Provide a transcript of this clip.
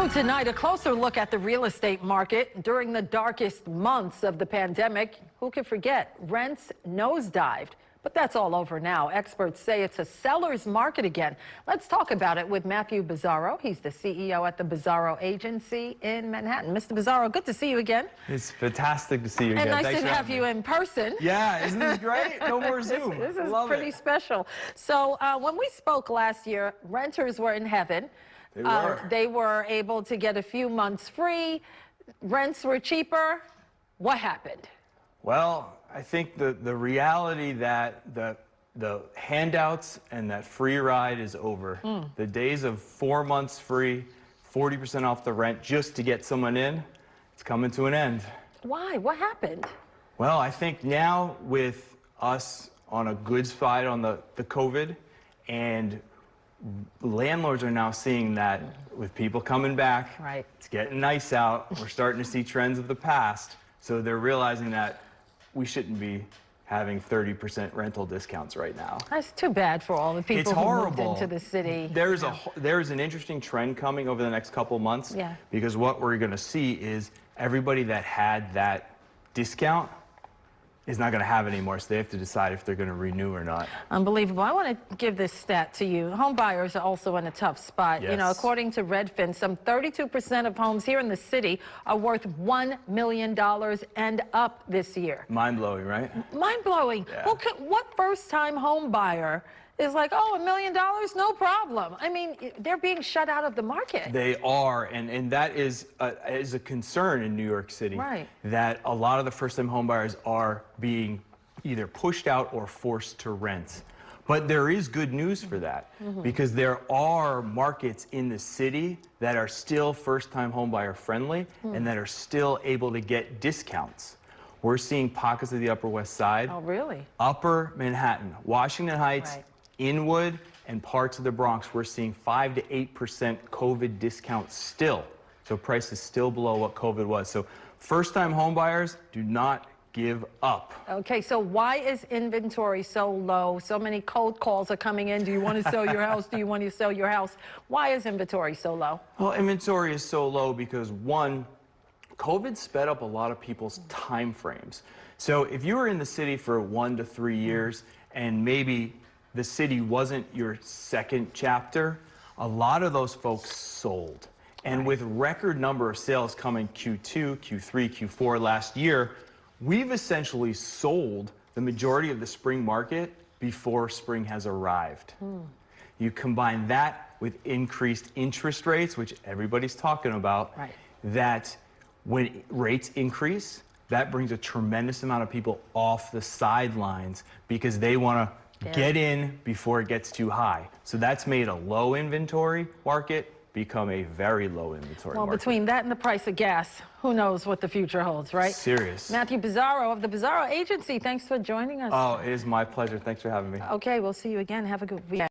New tonight, a closer look at the real estate market during the darkest months of the pandemic. Who could forget? Rents nosedived. But that's all over now. Experts say it's a seller's market again. Let's talk about it with Matthew Bizzarro. He's the CEO at the Bizzarro Agency in Manhattan. Mr. Bizzarro, good to see you again. It's fantastic to see you again. And nice to have you in person. Yeah, isn't this great? No more Zoom. This is pretty special. So when we spoke last year, renters were in heaven. They were able to get a few months free. Rents were cheaper. What happened? Well, I think the reality that the handouts and that free ride is over. The days of 4 months free, 40% off the rent just to get someone in, it's coming to an end. Why? What happened? Well, I think now with us on a good side on the COVID, and landlords are now seeing that with people coming back, right, it's getting nice out. We're starting to see trends of the past. So they're realizing that we shouldn't be having 30% rental discounts right now. That's too bad for all the people who moved into the city. There's an interesting trend coming over the next couple months. Yeah. Because what we're going to see is everybody that had that discount is not going to have it anymore, so they have to decide if they're going to renew or not. Unbelievable. I want to give this stat to you. Home buyers are also in a tough spot. Yes. You know, according to Redfin, some 32% of homes here in the city are worth $1 million and up this year. Mind-blowing, right? Mind-blowing. Yeah. Well, what first-time home buyer is like, oh, $1 million, no problem? I mean, they're being shut out of the market. They are, and that is a concern in New York City. Right. That a lot of the first-time home buyers are being either pushed out or forced to rent. But there is good news for that, because there are markets in the city that are still first-time home buyer friendly and that are still able to get discounts. We're seeing pockets of the Upper West Side. Oh, really? Upper Manhattan, Washington Heights, right, Inwood, and parts of the Bronx, we're seeing 5 to 8% COVID discounts still. So price is still below what COVID was. So first-time home buyers, do not give up. Okay, so why is inventory so low? So many cold calls are coming in. Do you want to sell your house? Do you want to sell your house? Why is inventory so low? Well, inventory is so low because, one, COVID sped up a lot of people's time frames. So if you were in the city for 1 to 3 years and maybe the city wasn't your second chapter, a lot of those folks sold. And with record number of sales coming Q2, Q3, Q4 last year, we've essentially sold the majority of the spring market before spring has arrived. You combine that with increased interest rates, which everybody's talking about, that when rates increase, that brings a tremendous amount of people off the sidelines because they want to get in before it gets too high. So that's made a low inventory market become a very low inventory market. Well, between that and the price of gas, who knows what the future holds, right? Serious. Matthew Bizzarro of the Bizzarro Agency, thanks for joining us. Oh, it is my pleasure. Thanks for having me. Okay, we'll see you again. Have a good week.